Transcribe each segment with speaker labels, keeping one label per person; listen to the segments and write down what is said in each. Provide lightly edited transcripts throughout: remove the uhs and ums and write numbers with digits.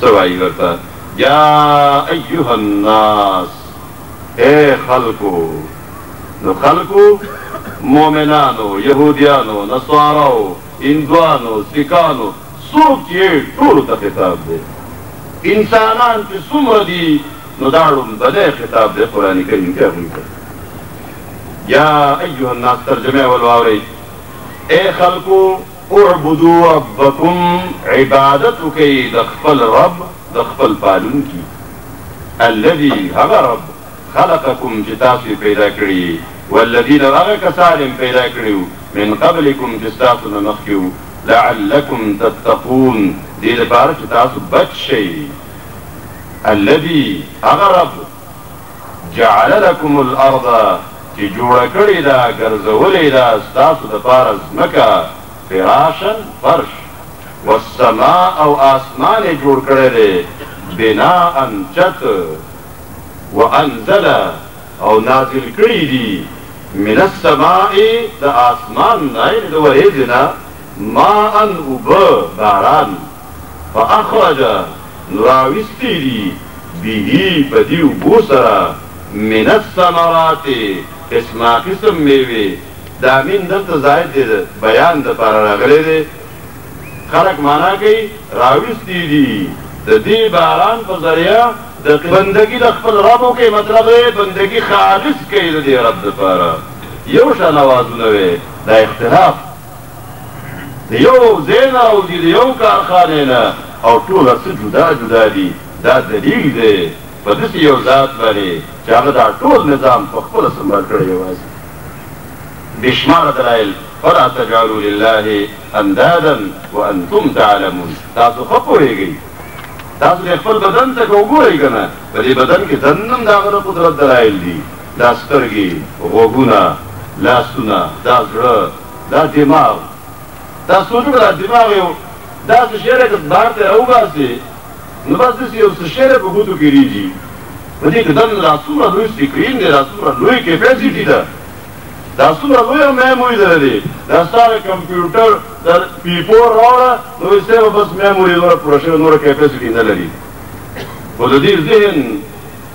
Speaker 1: سوائی ورطا یا ایوہ الناس اے خلقو نو خلقو مومنانو یہودیانو نصارو ہندوانو سکانو سوک یہ ٹول تا خطاب دے انسانان کی سمر دی نو دارم بدے خطاب دے قرآن کریم کیا ہوئی کر یا ایوہ الناس ترجمہ والواوری اے خلقو اعبدو ربکم عبادتو کی دخفل رب دخفل پالون کی الذي هغا رب خلقكم جتاسي پیدا کری والذین هغا کسالم پیدا کریو من قبلكم جستاسو نمخیو لعلكم تتقون دید بارا جتاسو بچ شئی الذي هغا رب جعل لكم الارض چی جوڑا کری دا گرزولی دا ستاسو دا پارا زمکا فراشا فرش والسماء او آسمان جوڑ کرے دے بناء چت وانزل او نازل کری دی من السماء دا آسمان نائن دا وریزنا ماء اوبا باران فاخرج نراوستی دی بیہی بدیو بوسرا من الثمرات قسمہ قسم میوے دامین دلتا زائد دے بیان دا پارا راغلے دے خلق مانا کئی راوستی دی دا دی باران پر ذریعہ دا بندگی دا خپل ربو کے مطلب ہے بندگی خالص کئی دا دی رب دا پارا یو شا نوازو نوے دا اختلاف دا یو زینا او دی دا یو کارخانینا او طول اصل جدا جدا دی دا دلیل دے پا دس یو ذات بانی چاہتا دا طول نظام پا خپل سنبال کردے واسے بشمار دلائل فلا تجعلوا لله اندادا وانتم تعلمون تاسو خپو ہے گئی تاسو نے خپل بدن تک اوگو ہے گنا ولی بدن کی دنم داغر قدرت دلائل دی دا سترگی غوگونا لاسونا دا زر دا دماغ تا سوچو دا دماغ یو دا سشیره کس بارتے اوگا سے نباس دسی یو سشیره پا گوتو کی ریجی ولی که دن راسورا لوی سکرین دی راسورا لوی کیپیسیٹی دا دا سورا لوی میموری در دی دا ستار کمپیوٹر در پی4 راوڑا نو اسے و بس میموری نورا پروشن نورا کیپیسیٹی نلری و دا دیر ذہن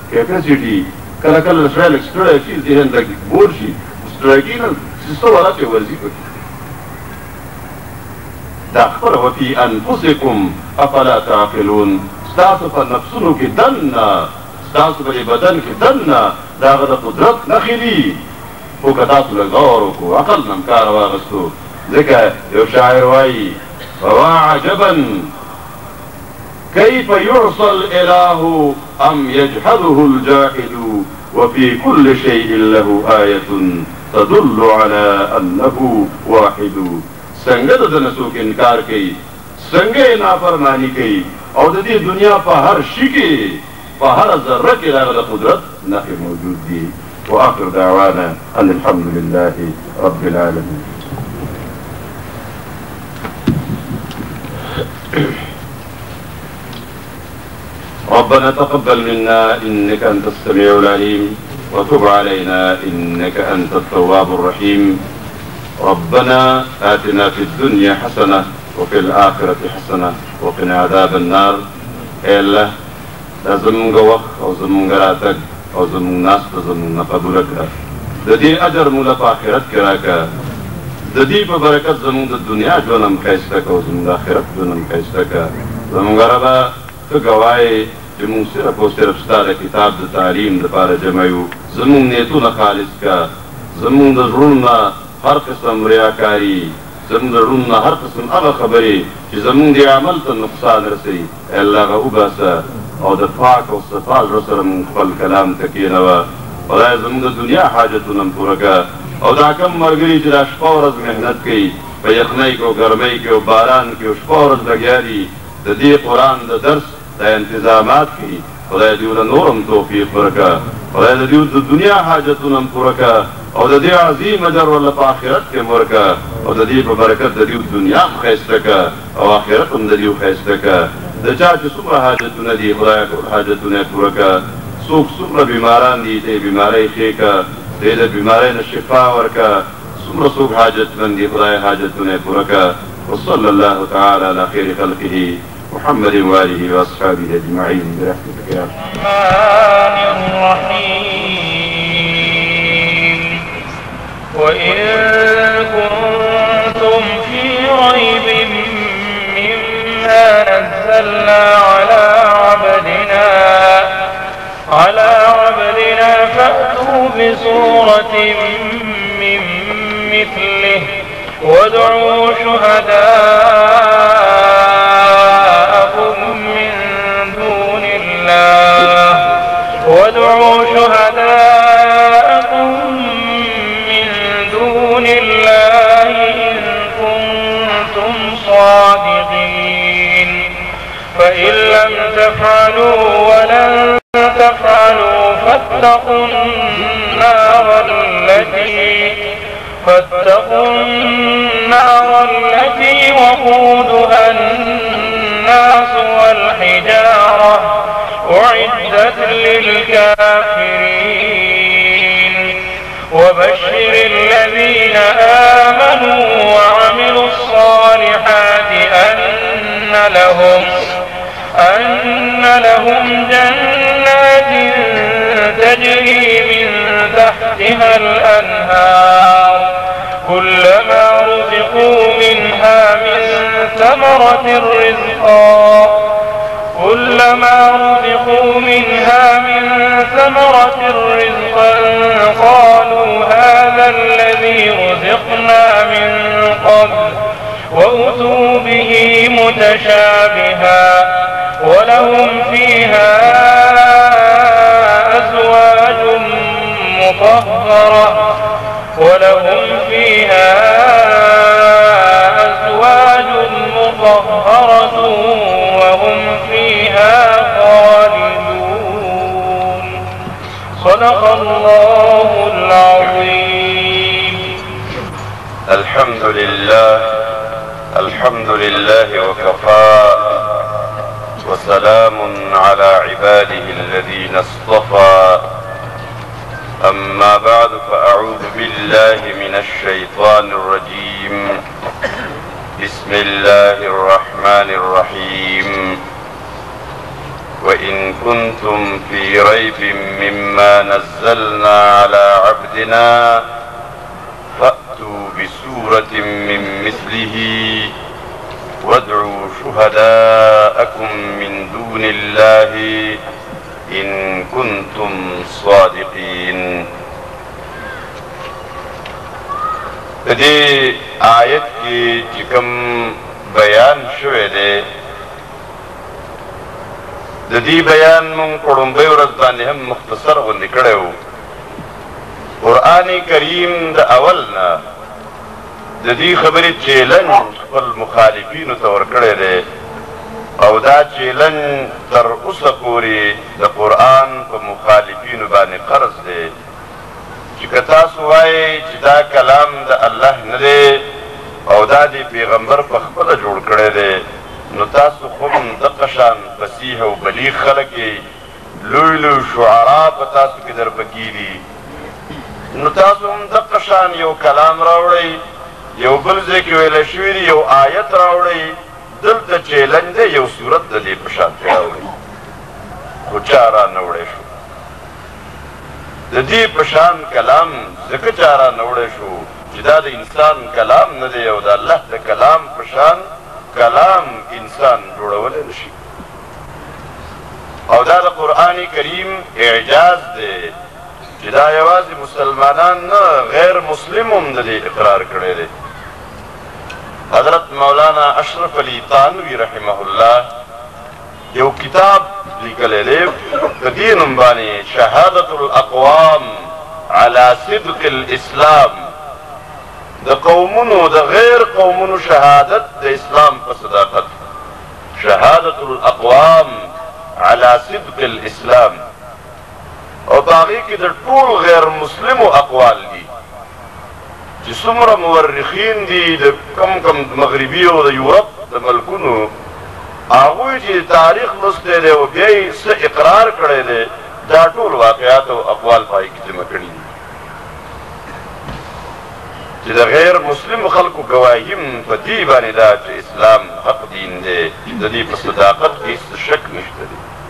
Speaker 1: کیپیسیٹی کلا کلا شرائل اکسٹرائل چیز ذہن دا بور شی اسٹرائکی نا سسو والا چه ورزی کتی دا اخبر وفی انفسکم افلا تعقلون ستاسو پا نفسونو کی دننا ستاسو پا بدن کی دننا دا غدا قدرت نخیلی او کتاسو لگورو کو عقل نمکار واغستو ذکر یو شاعر وائی فوا عجبا كيف يعصى الإله أم يجحده الجاحد وفي كل شيء له آية تدل على أنه واحد سنگد دنسوک انکار کی سنگے نافرمانی کی اور دی دنیا پا ہر شکی پا ہر ذرہ کی لاغل قدرت نخی موجود دی وآخر دعوانا أن الحمد لله رب العالمين. ربنا تقبل منا إنك أنت السميع العليم وتب علينا إنك أنت التواب الرحيم. ربنا آتنا في الدنيا حسنة وفي الآخرة حسنة وقنا عذاب النار. اے اللہ زمون وقت او زمون راتک او زمون ناس تا زمون قبول کرا دا دی اجر مولا پا آخرت کرا کا دا دی پا برکت زمون دا دنیا جونم کیستا کا او زمون دا آخرت جونم کیستا کا زمون ربا تو گوائی جمون صرف و صرف ستا دا کتاب دا تعلیم دا پارا جمعیو زمون نیتو نخالص کا زمون دا ظلمنا ہر قسم ریاکاری زمون دا ظلمنا ہر قسم اغا خبری چی زمون دی عمل تا نقصان رسی اے اللہ غا اوباسا او دا پاک او صفاز رسل من خفل کلام تکینوا خدای زمون دا دنیا حاجتونم پورکا او دا کم مرگری چی دا شپاورز محنت کی پا یخنائی کو گرمی کی و باران کی و شپاورز لگیاری دا دی قرآن دا درس دا انتظامات کی خدای دیو دا نورم توفیق پورکا خدای دا دیو دا دنیا حاجتونم پورکا او دا دی عظیم اجر والله پا آخرت کے مرکا او دا دی پا برکت دا دیو دنیا خیستکا او آخرتم دا دیو خیستکا دا چاچ سمرا حاجتون دی خدای حاجتون پورکا سوک سمرا بیماران دی تے بیماری خیکا تے دا بیماری نشفا ورکا سمرا سوک حاجتون دی خدای حاجتون پورکا وصل اللہ تعالی علی خیر خلقه محمد وآله وأصحابه أجمعين برحمتك يا
Speaker 2: الرحمن الرحيم. وإن كنتم في ريب مما نزلنا على عبدنا فأتوا بسورة من مثله وادعوا شهداءكم من دون الله إن كنتم صادقين. فإن لم تفعلوا ولن تفعلوا فاتقوا النار التي وقودها الناس والحجارة أعدت للكافرين. وبشر الذين آمنوا وعملوا الصالحات أن لهم جنات تجري من تحتها الأنهار كلما رزقوا منها من ثمرة رزقا قالوا هذا الذي رزقنا من قبل وأتوا به متشابها ولهم فيها أزواج مطهرة وهم فيها خالدون. صدق الله العظيم.
Speaker 3: الحمد لله وكفى وسلام على عباده الذين اصطفى. أما بعد فأعوذ بالله من الشيطان الرجيم. بسم الله الرحمن الرحيم. وإن كنتم في ريب مما نزلنا على عبدنا فأتوا بسورة من مثله وادعوا شهداءكم من دون الله إن كنتم صادقين. دې آیت کې چې کوم بیان شوی دی د دې بیان مونږ په لومړۍ ورځ باندې هم مختصر غوندې کړی و. قرآن کریم د اول نه د دې خبرې چیلنج خپل مخالفینو ته ورکړی دی او دا چیلنج تر اوسه پورې د قرآن په مخالفینو باندې قرض دی چې که تاسو وایئ چې دا کلام د الله نه دی او دا د پیغمبر په خپله جوړ کړی دی نو تاسو خو هم دغه شان فصیح او بلیغ خلک یې لوی لوی شعرا په تاسو کې در پکې دي نو تاسو هم دغه شان یو کلام راوړئ یو بل ځای کې ویلی شوي دي یو آیت راوړئ دلته چیلنج دی یو صورت د دې په شان کې راوړئ خو چا را نه وړی شو د دې په شان کلام ځکه چا را نه وړی شو چې دا د انسان کلام نه دی او د الله د کلام په شان کلام انسان جوړولی نه شي او دا د قرآن کریم اعجاز دی چې دا یوازې مسلمانان نه غیر مسلم هم د دې اقرار کړی دی. حضرت مولانا اشرف علی تانوی رحمه الله یو کتاب لیکلی دی په دې نوم باندې شهادة الاقوام على صدق الاسلام د قومونو د غیر قومونو شهادت د اسلام په صداقت شهادة الاقوام على صدق الاسلام او باغی کې د ټول غیر مسلمو اقوال دي چې څومره مورخین دي د کم مغربي او د یورپ د ملکونو هغوی چې تاریخ لوستی دی او بیا یې څه اقرار کړی دی دا ټول واقعات او اقوال په هغې کې جمع کړي دي چې د غیر مسلمو خلکو خلقو گواهیم په دې باندې ده چې اسلام حق دین دی د دې په صداقت کې